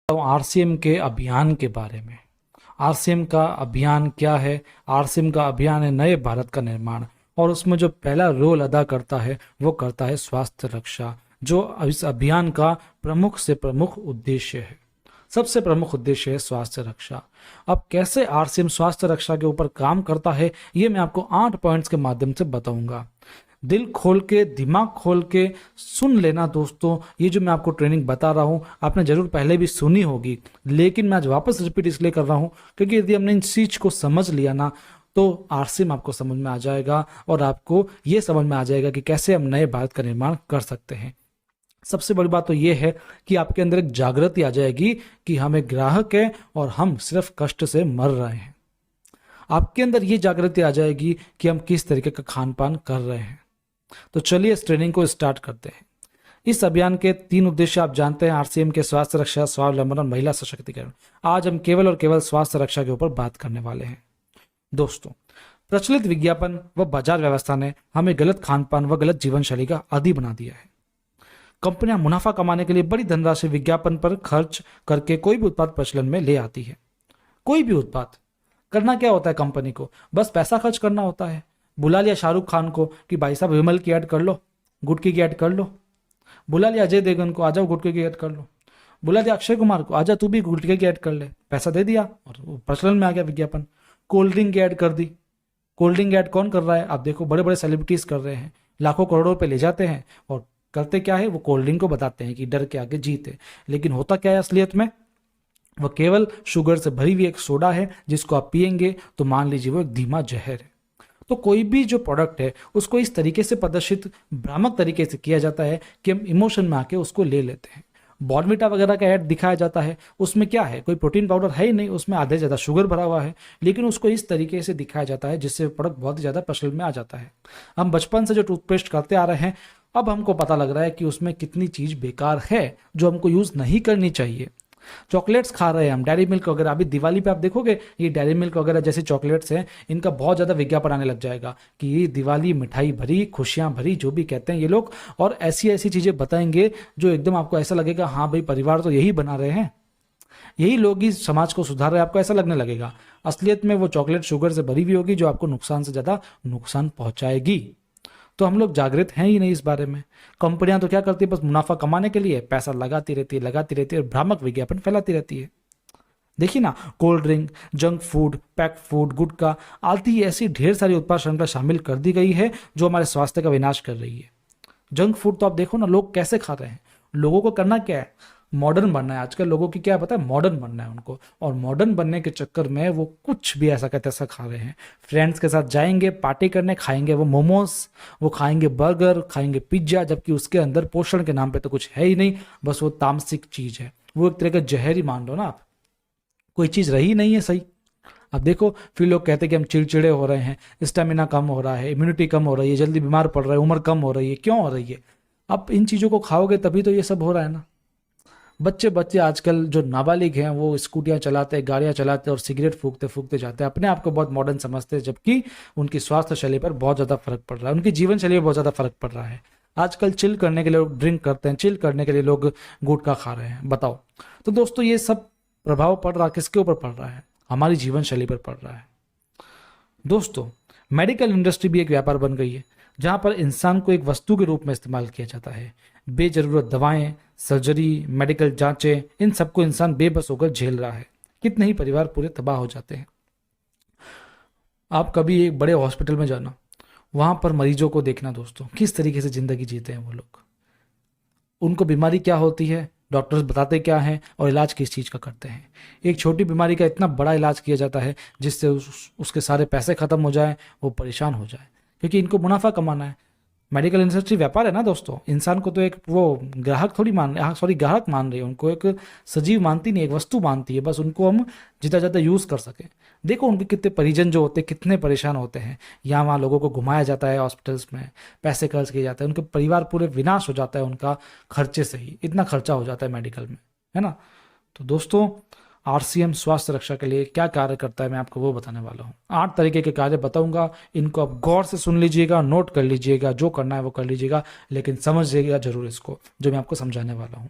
RCM के अभियान के बारे में। आरसीएम का अभियान क्या है? आरसीएम का अभियान है नए भारत का निर्माण, और उसमें जो पहला रोल अदा करता है वो करता है स्वास्थ्य रक्षा, जो इस अभियान का प्रमुख से प्रमुख उद्देश्य है। सबसे प्रमुख उद्देश्य है स्वास्थ्य रक्षा। अब कैसे आरसीएम स्वास्थ्य रक्षा के ऊपर काम करता है ये मैं आपको 8 पॉइंट्स के माध्यम से बताऊंगा। दिल खोल के, दिमाग खोल के सुन लेना दोस्तों। ये जो मैं आपको ट्रेनिंग बता रहा हूँ आपने जरूर पहले भी सुनी होगी, लेकिन मैं आज वापस रिपीट इसलिए कर रहा हूँ क्योंकि यदि हमने इन चीज को समझ लिया ना तो आरसीएम आपको समझ में आ जाएगा, और आपको ये समझ में आ जाएगा कि कैसे हम नए भारत का निर्माण कर सकते हैं। सबसे बड़ी बात तो ये है कि आपके अंदर एक जागृति आ जाएगी कि हम एक ग्राहक हैं और हम सिर्फ कष्ट से मर रहे हैं। आपके अंदर ये जागृति आ जाएगी कि हम किस तरीके का खान पान कर रहे हैं। तो चलिए इस ट्रेनिंग को स्टार्ट करते हैं। इस अभियान के 3 उद्देश्य आप जानते हैं, आरसीएम के स्वास्थ्य रक्षा, स्वावलंबन और महिला सशक्तिकरण। आज हम केवल और केवल स्वास्थ्य रक्षा के ऊपर बात करने वाले हैं। दोस्तों, प्रचलित विज्ञापन व बाजार व्यवस्था ने हमें गलत खान पान व गलत जीवन शैली का आदी बना दिया है। कंपनियां मुनाफा कमाने के लिए बड़ी धनराशि विज्ञापन पर खर्च करके कोई भी उत्पाद प्रचलन में ले आती है। कोई भी उत्पाद करना क्या होता है कंपनी को? बस पैसा खर्च करना होता है। बुला लिया शाहरुख खान को कि भाई साहब विमल की ऐड कर लो, गुटके की ऐड कर लो। बुला लिया अजय देवगन को, आ जाओ गुटके की ऐड कर लो। बुला लिया अक्षय कुमार को, आजा तू भी गुटके की ऐड कर ले। पैसा दे दिया और प्रचलन में आ गया विज्ञापन। कोल्ड ड्रिंक की ऐड कर दी। कोल्ड ड्रिंक ऐड कौन कर रहा है? आप देखो बड़े बड़े सेलिब्रिटीज कर रहे हैं, लाखों करोड़ों पे ले जाते हैं और करते क्या है, वो कोल्ड ड्रिंक को बताते हैं कि डर के आगे जीत है। लेकिन होता क्या है असलियत में? वह केवल शुगर से भरी हुई एक सोडा है जिसको आप पिएंगे तो मान लीजिए वो एक धीमा जहर है। तो कोई भी जो प्रोडक्ट है उसको इस तरीके से प्रदर्शित भ्रामक तरीके से किया जाता है कि हम इमोशन में आके उसको ले लेते हैं। बॉर्नविटा वगैरह का ऐड दिखाया जाता है, उसमें क्या है, कोई प्रोटीन पाउडर है ही नहीं, उसमें आधे ज़्यादा शुगर भरा हुआ है, लेकिन उसको इस तरीके से दिखाया जाता है जिससे प्रोडक्ट बहुत ही ज़्यादा प्रचलन में आ जाता है। हम बचपन से जो टूथपेस्ट करते आ रहे हैं, अब हमको पता लग रहा है कि उसमें कितनी चीज़ बेकार है जो हमको यूज़ नहीं करनी चाहिए। चॉकलेट्स खा रहे हैं हम, डेयरी मिल्क वगैरह। अभी दिवाली पे आप देखोगे ये डेयरी मिल्क वगैरह जैसे चॉकलेट्स हैं, इनका बहुत ज़्यादा विज्ञापन आने लग जाएगा कि ये दिवाली मिठाई भरी, खुशियां भरी, जो भी कहते हैं ये लोग, और ऐसी ऐसी चीज़ें बताएंगे जो एकदम आपको ऐसा लगेगा हाँ भाई परिवार तो यही बना रहे हैं, यही लोग ही समाज को सुधार रहे हैं, आपको ऐसा लगने लगेगा। असलियत में वो चॉकलेट शुगर से भरी हुई होगी जो आपको नुकसान से ज़्यादा नुकसान पहुंचाएगी। तो हम लोग जागृत हैं ही नहीं इस बारे में। कंपनियां तो क्या करती है, बस मुनाफा कमाने के लिए पैसा लगाती रहती है और भ्रामक विज्ञापन फैलाती रहती है। देखिए ना, cold drink, junk food, pack food, गुटखा आदि ऐसी ढेर सारी उत्पाद श्रृंखला शामिल कर दी गई है जो हमारे स्वास्थ्य का विनाश कर रही है। जंक फूड तो आप देखो ना लोग कैसे खा रहे हैं। लोगों को करना क्या है, मॉडर्न बनना है। आजकल लोगों की क्या पता है, मॉडर्न बनना है उनको, और मॉडर्न बनने के चक्कर में वो कुछ भी ऐसा कहते ऐसा खा रहे हैं। फ्रेंड्स के साथ जाएंगे पार्टी करने, खाएंगे वो मोमोज, वो खाएंगे बर्गर, खाएंगे पिज्जा, जबकि उसके अंदर पोषण के नाम पे तो कुछ है ही नहीं, बस वो तामसिक चीज है। वो एक तरह का जहर ही मान लो ना आप, कोई चीज रही नहीं है सही। अब देखो फिर लोग कहते हैं कि हम चिड़चिड़े हो रहे हैं, स्टेमिना कम हो रहा है, इम्यूनिटी कम हो रही है, जल्दी बीमार पड़ रहा है, उम्र कम हो रही है। क्यों हो रही है? अब इन चीज़ों को खाओगे तभी तो ये सब हो रहा है ना। बच्चे आजकल जो नाबालिग हैं वो स्कूटियां चलाते हैं, गाड़ियां चलाते हैं और सिगरेट फूकते फूकते जाते हैं, अपने आप को बहुत मॉडर्न समझते हैं, जबकि उनकी स्वास्थ्य शैली पर बहुत ज़्यादा फर्क पड़ रहा है, उनकी जीवन शैली पर बहुत ज़्यादा फर्क पड़ रहा है। आजकल चिल करने के लिए लोग ड्रिंक करते हैं, चिल करने के लिए लोग गुटखा खा रहे हैं। बताओ, तो दोस्तों ये सब प्रभाव पड़ रहा किसके ऊपर पड़ रहा है? हमारी जीवन शैली पर पड़ रहा है। दोस्तों, मेडिकल इंडस्ट्री भी एक व्यापार बन गई है जहां पर इंसान को एक वस्तु के रूप में इस्तेमाल किया जाता है। बेजरूरत दवाएं, सर्जरी, मेडिकल जांचें, इन सबको इंसान बेबस होकर झेल रहा है। कितने ही परिवार पूरे तबाह हो जाते हैं। आप कभी एक बड़े हॉस्पिटल में जाना, वहां पर मरीजों को देखना दोस्तों, किस तरीके से जिंदगी जीते हैं वो लोग। उनको बीमारी क्या होती है, डॉक्टर्स बताते क्या हैं और इलाज किस चीज़ का करते हैं। एक छोटी बीमारी का इतना बड़ा इलाज किया जाता है जिससे उसके सारे पैसे खत्म हो जाए, वो परेशान हो जाए, क्योंकि इनको मुनाफा कमाना है। मेडिकल इंडस्ट्री व्यापार है ना दोस्तों। इंसान को तो एक वो ग्राहक थोड़ी मान ग्राहक मान रही है, उनको एक सजीव मानती नहीं, एक वस्तु मानती है। बस उनको हम जितना ज़्यादा यूज़ कर सकें। देखो उनके कितने परिजन जो होते हैं कितने परेशान होते हैं। यहाँ वहाँ लोगों को घुमाया जाता है हॉस्पिटल्स में, पैसे खर्च किए जाते हैं, उनके परिवार पूरे विनाश हो जाता है उनका खर्चे से ही। इतना खर्चा हो जाता है मेडिकल में, है ना। तो दोस्तों आरसीएम स्वास्थ्य रक्षा के लिए क्या कार्य करता है मैं आपको वो बताने वाला हूँ। 8 तरीके के कार्य बताऊंगा, इनको आप गौर से सुन लीजिएगा, नोट कर लीजिएगा, जो करना है वो कर लीजिएगा, लेकिन समझिएगा जरूर इसको जो मैं आपको समझाने वाला हूँ।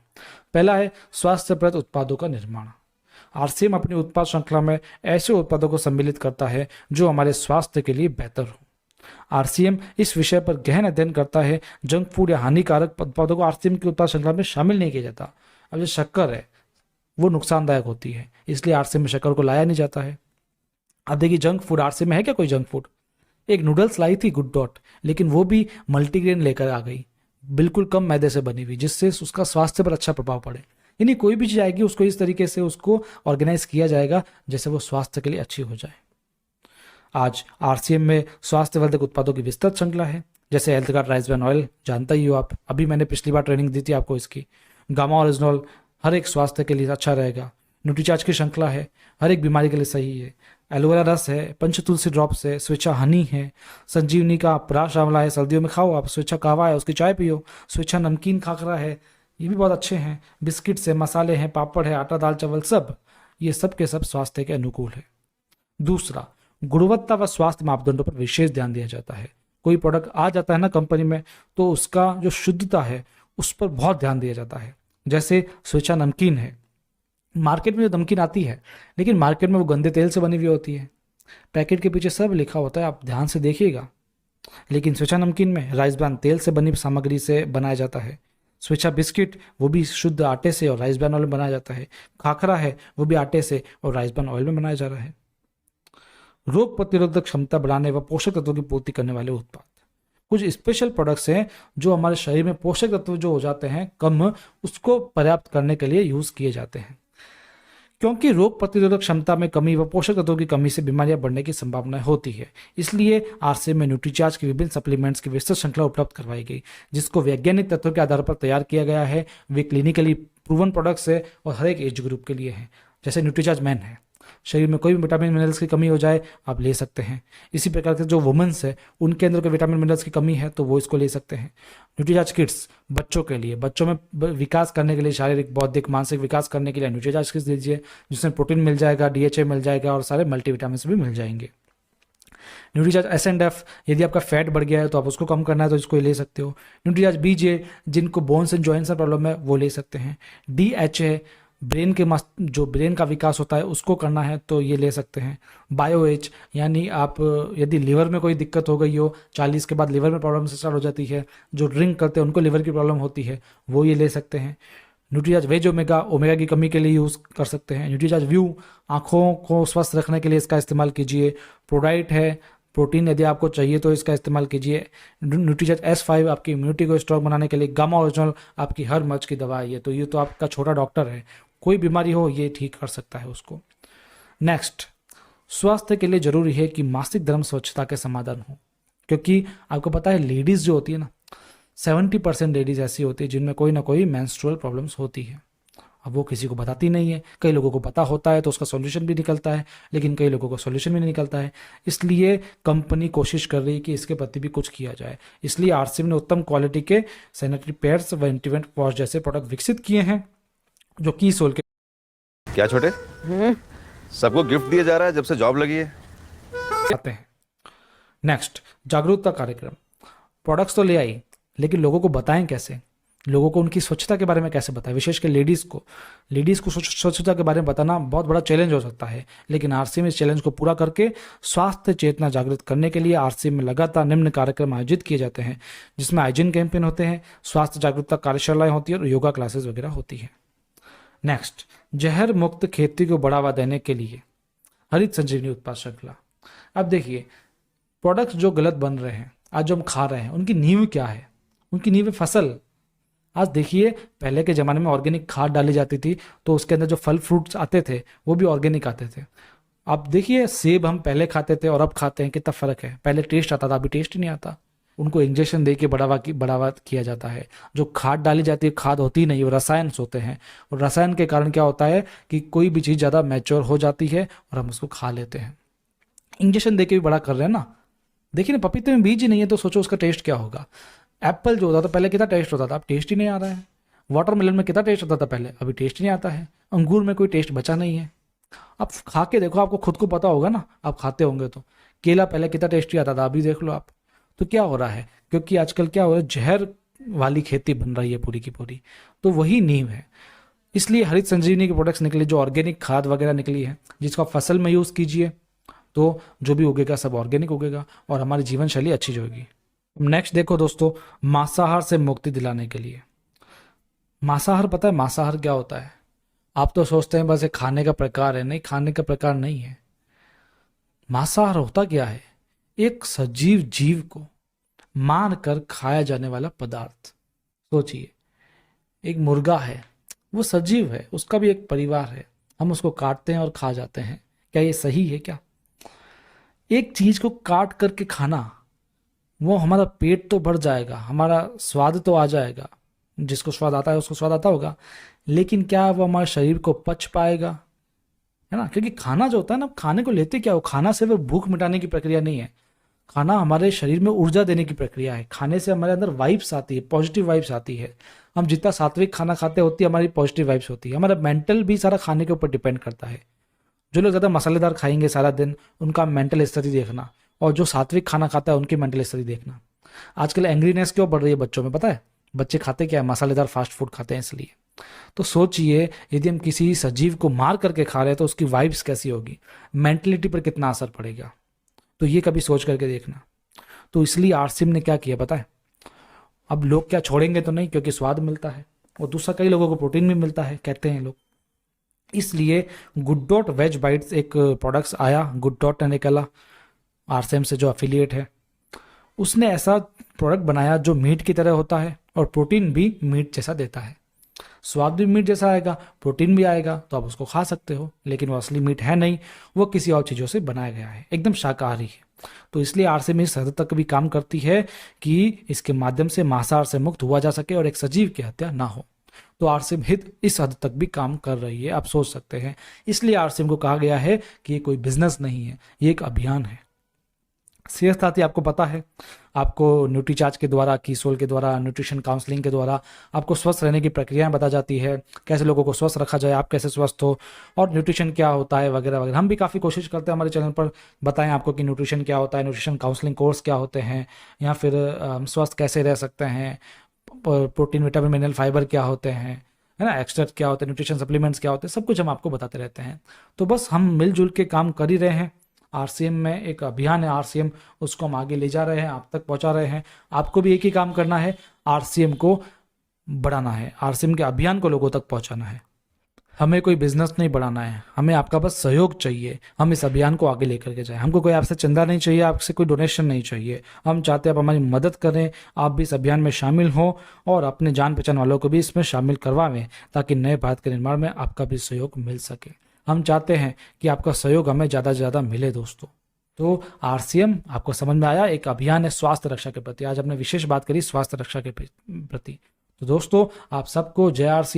पहला है स्वास्थ्यप्रद उत्पादों का निर्माण। आरसीएम अपनी उत्पाद श्रृंखला में ऐसे उत्पादों को सम्मिलित करता है जो हमारे स्वास्थ्य के लिए बेहतर हो। आरसीएम इस विषय पर गहन अध्ययन करता है। जंक फूड या हानिकारक उत्पादों को आरसीएम की उत्पाद श्रृंखला में शामिल नहीं किया जाता। अब जो शक्कर है वो नुकसानदायक होती है, इसलिए आरसीएम में शक्कर को लाया नहीं जाता है। अब देखिए जंक फूड, आरसीएम में है क्या कोई जंक फूड? एक नूडल्स लाई थी गुड डॉट, लेकिन वो भी मल्टीग्रेन लेकर आ गई, बिल्कुल कम मैदे से बनी हुई, जिससे उसका स्वास्थ्य पर अच्छा प्रभाव पड़े। यानी कोई भी चीज़ आएगी उसको इस तरीके से उसको ऑर्गेनाइज किया जाएगा जैसे वो स्वास्थ्य के लिए अच्छी हो जाए। आज आरसीएम में स्वास्थ्यवर्धक उत्पादों की विस्तृत श्रृंखला है, जैसे health guard rice bran oil, जानता ही हो आप, अभी मैंने पिछली बार ट्रेनिंग दी थी आपको इसकी। गामा ओरिजिनल हर एक स्वास्थ्य के लिए अच्छा रहेगा। न्यूट्रीचार्ज की श्रृंखला है, हर एक बीमारी के लिए सही है। एलोवेरा रस है, पंचतुलसी ड्रॉप्स है, स्वेच्छा हनी है, संजीवनी का प्राश आंवला है, सर्दियों में खाओ आप। स्वेच्छा कावा है, उसकी चाय पियो। स्वेच्छा नमकीन खाखरा है, ये भी बहुत अच्छे हैं। बिस्किट्स है, मसाले हैं, पापड़ है, आटा दाल चावल सब, ये सब के सब स्वास्थ्य के अनुकूल है। दूसरा, गुणवत्ता व स्वास्थ्य मापदंडों पर विशेष ध्यान दिया जाता है। कोई प्रोडक्ट आ जाता है ना कंपनी में, तो उसका जो शुद्धता है उस पर बहुत ध्यान दिया जाता है। जैसे स्वेच्छा नमकीन है, मार्केट में जो नमकीन आती है, लेकिन मार्केट में वो गंदे तेल से बनी हुई होती है, पैकेट के पीछे सब लिखा होता है, आप ध्यान से देखिएगा। लेकिन स्वेच्छा नमकीन में राइस ब्रान तेल से बनी सामग्री से बनाया जाता है। स्वेच्छा बिस्किट वो भी शुद्ध आटे से और राइस ब्रान ऑयल में बनाया जाता है। खाखरा है वो भी आटे से और राइस ब्रान ऑयल में बनाया जा रहा है। रोग प्रतिरोधक क्षमता बढ़ाने व पोषक तत्वों की पूर्ति करने वाले उत्पाद, कुछ स्पेशल प्रोडक्ट्स हैं जो हमारे शरीर में पोषक तत्व जो हो जाते हैं कम, उसको पर्याप्त करने के लिए यूज किए जाते हैं। क्योंकि रोग प्रतिरोधक क्षमता में कमी व पोषक तत्वों की कमी से बीमारियां बढ़ने की संभावना होती है, इसलिए आरसीएम में न्यूट्रीचार्ज के विभिन्न सप्लीमेंट्स की विस्तृत श्रृंखला उपलब्ध करवाई गई, जिसको वैज्ञानिक तत्वों के आधार पर तैयार किया गया है। वे क्लिनिकली प्रूवन प्रोडक्ट्स है और हर एक एज ग्रुप के लिए है। जैसे न्यूट्रीचार्ज मैन है, शरीर में कोई भी विटामिन मिनरल्स की कमी हो जाए आप ले सकते हैं। इसी प्रकार से जो वुमेन्स है उनके अंदर कोई विटामिन मिनरल्स की कमी है तो वो इसको ले सकते हैं। न्यूट्रीचार्ज किड्स बच्चों के लिए, बच्चों में विकास करने के लिए, शारीरिक बौद्धिक मानसिक विकास करने के लिए न्यूट्रीचार्ज किड्स दीजिए, जिसमें प्रोटीन मिल जाएगा, डीएचए मिल जाएगा और सारे मल्टीविटामिन भी मिल जाएंगे। न्यूट्रीचार्ज एस&एफ, यदि आपका फैट बढ़ गया है तो आप उसको कम करना है तो इसको ले सकते हो। न्यूट्रीचार्ज बीजे, जिनको बोन्स एंड जॉइंट्स का प्रॉब्लम है वो ले सकते हैं। डीएचए, ब्रेन के जो ब्रेन का विकास होता है उसको करना है तो ये ले सकते हैं। बायोएच, यानी आप यदि लिवर में कोई दिक्कत हो गई हो, 40 के बाद लिवर में प्रॉब्लम स्टार्ट हो जाती है, जो ड्रिंक करते हैं उनको लिवर की प्रॉब्लम होती है, वो ये ले सकते हैं। न्यूट्रीचार्ज वेज ओमेगा, ओमेगा की कमी के लिए यूज़ कर सकते हैं। न्यूट्रीचार्ज व्यू, आँखों को स्वस्थ रखने के लिए इसका इस्तेमाल कीजिए। प्रोडाइट है, प्रोटीन यदि आपको चाहिए तो इसका इस्तेमाल कीजिए। न्यूट्रीचार्ज S5 आपकी इम्यूनिटी को स्ट्रॉन्ग बनाने के लिए। गामा ओरिजिनल आपकी हर मर्ज की दवा है, तो ये तो आपका छोटा डॉक्टर है, कोई बीमारी हो ये ठीक कर सकता है उसको। नेक्स्ट, स्वास्थ्य के लिए जरूरी है कि मासिक धर्म स्वच्छता के समाधान हो, क्योंकि आपको पता है लेडीज जो होती है ना, 70% लेडीज ऐसी होती है जिनमें कोई ना कोई मेंस्ट्रुअल प्रॉब्लम्स होती है। अब वो किसी को बताती नहीं है, कई लोगों को पता होता है तो उसका सॉल्यूशन भी निकलता है, लेकिन कई लोगों को सॉल्यूशन भी नहीं निकलता है। इसलिए कंपनी कोशिश कर रही है कि इसके प्रति भी कुछ किया जाए। इसलिए आरसीएम ने उत्तम क्वालिटी के सैनिटरी पैड्स व इंटीमेट वॉश जैसे प्रोडक्ट विकसित किए हैं जो की सोल के। क्या छोटे, सबको गिफ्ट दिया जा रहा है जब से जॉब लगी है। आते हैं नेक्स्ट, जागरूकता कार्यक्रम। प्रोडक्ट्स तो ले आई, लेकिन लोगों को बताएं कैसे, लोगों को उनकी स्वच्छता के बारे में कैसे बताएं, विशेषकर लेडीज़ को स्वच्छता के बारे में बताना बहुत बड़ा चैलेंज हो सकता है। लेकिन आरसीएम इस चैलेंज को पूरा करके स्वास्थ्य चेतना जागृत करने के लिए आरसीएम में लगातार निम्न कार्यक्रम आयोजित किए जाते हैं, जिसमें हाइजीन कैंपेन होते हैं, स्वास्थ्य जागरूकता कार्यशालाएं होती है और योगा क्लासेस वगैरह होती है। नेक्स्ट, जहर मुक्त खेती को बढ़ावा देने के लिए हरित संजीवनी उत्पाद श्रृंखला। अब देखिए, प्रोडक्ट्स जो गलत बन रहे हैं, आज जो हम खा रहे हैं, उनकी नींव क्या है? उनकी नींव है फसल। आज देखिए, पहले के ज़माने में ऑर्गेनिक खाद डाली जाती थी तो उसके अंदर जो फल फ्रूट्स आते थे वो भी ऑर्गेनिक आते थे। अब देखिए, सेब हम पहले खाते थे और अब खाते हैं, कितना फ़र्क है। पहले टेस्ट आता था, अभी टेस्ट ही नहीं आता। उनको इंजेक्शन दे के बढ़ावा किया जाता है। जो खाद डाली जाती है, खाद होती नहीं, वो रसायन होते हैं। और रसायन के कारण क्या होता है कि कोई भी चीज़ ज़्यादा मैच्योर हो जाती है और हम उसको खा लेते हैं। इंजेक्शन दे के भी बड़ा कर रहे हैं ना। देखिए ना, पपीते में बीज ही नहीं है तो सोचो उसका टेस्ट क्या होगा। एप्पल जो होता था पहले कितना टेस्ट होता था, अब टेस्ट ही नहीं आ रहा है। वाटरमेलन में कितना टेस्ट होता था पहले, अभी टेस्ट ही नहीं आता है। अंगूर में कोई टेस्ट बचा नहीं है। आप खा के देखो, आपको खुद को पता होगा ना, आप खाते होंगे तो। केला पहले कितना टेस्टी आता था, अभी देख लो आप। तो क्या हो रहा है, क्योंकि आजकल क्या हो रहा है, जहर वाली खेती बन रही है पूरी की पूरी। तो वही नींव है। इसलिए हरित संजीवनी के प्रोडक्ट्स निकले, जो ऑर्गेनिक खाद वगैरह निकली है, जिसको आप फसल में यूज़ कीजिए, तो जो भी उगेगा सब ऑर्गेनिक उगेगा और हमारी जीवन शैली अच्छी होगी। नेक्स्ट देखो दोस्तों, मांसाहार से मुक्ति दिलाने के लिए। मांसाहार, पता है मांसाहार क्या होता है? आप तो सोचते हैं बस एक खाने का प्रकार है, नहीं, खाने का प्रकार नहीं है। मांसाहार होता क्या है? एक सजीव जीव को मार कर खाया जाने वाला पदार्थ। सोचिए, एक मुर्गा है, वो सजीव है, उसका भी एक परिवार है, हम उसको काटते हैं और खा जाते हैं। क्या ये सही है क्या? एक चीज को काट करके खाना, वो हमारा पेट तो भर जाएगा, हमारा स्वाद तो आ जाएगा, जिसको स्वाद आता है उसको स्वाद आता होगा, लेकिन क्या वो हमारे शरीर को पच पाएगा? है ना, क्योंकि खाना जो होता है ना, खाने को लेते क्या हो, खाना सिर्फ भूख मिटाने की प्रक्रिया नहीं है। खाना हमारे शरीर में ऊर्जा देने की प्रक्रिया है। खाने से हमारे अंदर वाइब्स आती है, पॉजिटिव वाइब्स आती है। हम जितना सात्विक खाना खाते होती है, हमारी पॉजिटिव वाइब्स होती है। हमारा मेंटल भी सारा खाने के ऊपर डिपेंड करता है। जो लोग ज़्यादा मसालेदार खाएंगे सारा दिन, उनका मेंटल स्थिति देखना, और जो सात्विक खाना खाता है उनकी मेंटल स्थिति देखना। आजकल एंग्रीनेस क्यों बढ़ रही है बच्चों में, पता है? बच्चे खाते क्या है? मसालेदार फास्ट फूड खाते हैं इसलिए। तो सोचिए, यदि हम किसी सजीव को मार करके खा रहे हैं तो उसकी वाइब्स कैसी होगी, मेंटलिटी पर कितना असर पड़ेगा। तो ये कभी सोच करके देखना। तो इसलिए आरसीएम ने क्या किया पता है? अब लोग क्या छोड़ेंगे तो नहीं, क्योंकि स्वाद मिलता है और दूसरा कई लोगों को प्रोटीन भी मिलता है, कहते हैं लोग। इसलिए गुड डॉट वेज बाइट्स एक प्रोडक्ट्स आया, गुड डॉट ने निकला, आरसीएम से जो अफिलिएट है, उसने ऐसा प्रोडक्ट बनाया जो मीट की तरह होता है और प्रोटीन भी मीट जैसा देता है। स्वाद भी मीट जैसा आएगा, प्रोटीन भी आएगा, तो आप उसको खा सकते हो। लेकिन वो असली मीट है नहीं, वो किसी और चीज़ों से बनाया गया है, एकदम शाकाहारी है। तो इसलिए आरसीएम इस हद तक भी काम करती है कि इसके माध्यम से मांसाहार से मुक्त हुआ जा सके और एक सजीव की हत्या ना हो। तो आरसीएम हित इस हद तक भी काम कर रही है, आप सोच सकते हैं। इसलिए आरसीएम को कहा गया है कि ये कोई बिजनेस नहीं है, ये एक अभियान है। सेहत साथी आपको पता है, आपको न्यूट्रीचार्ज के द्वारा, कीसोल के द्वारा, न्यूट्रिशन काउंसलिंग के द्वारा आपको स्वस्थ रहने की प्रक्रियाएं बता जाती है, कैसे लोगों को स्वस्थ रखा जाए, आप कैसे स्वस्थ हो, और न्यूट्रिशन क्या होता है वगैरह वगैरह। हम भी काफ़ी कोशिश करते हैं हमारे चैनल पर बताएं आपको कि न्यूट्रिशन क्या होता है, न्यूट्रिशन काउंसलिंग कोर्स क्या होते हैं, या फिर हम स्वस्थ कैसे रह सकते हैं, प्रोटीन विटामिन मिनरल फाइबर क्या होते हैं, है ना, एक्सट्रैक्ट क्या होते हैं, न्यूट्रिशन सप्लीमेंट्स क्या होते हैं, सब कुछ हम आपको बताते रहते हैं। तो बस हम मिलजुल के काम कर ही रहे हैं। आरसीएम में एक अभियान है, आरसीएम, उसको हम आगे ले जा रहे हैं, आप तक पहुंचा रहे हैं। आपको भी एक ही काम करना है, आरसीएम को बढ़ाना है, आरसीएम के अभियान को लोगों तक पहुंचाना है। हमें कोई बिजनेस नहीं बढ़ाना है, हमें आपका बस सहयोग चाहिए, हम इस अभियान को आगे लेकर के जाएं। हमको कोई आपसे चंदा नहीं चाहिए, आपसे कोई डोनेशन नहीं चाहिए। हम चाहते हैं आप हमारी मदद करें, आप भी इस अभियान में शामिल हों और अपने जान पहचान वालों को भी इसमें शामिल करवावें, ताकि नए भारत के निर्माण में आपका भी सहयोग मिल सके। हम चाहते हैं कि आपका सहयोग हमें ज़्यादा से ज़्यादा मिले दोस्तों। तो आरसीएम आपको समझ में आया, एक अभियान है स्वास्थ्य रक्षा के प्रति। आज हमने विशेष बात करी स्वास्थ्य रक्षा के प्रति। तो दोस्तों, आप सबको जय आरसीएम।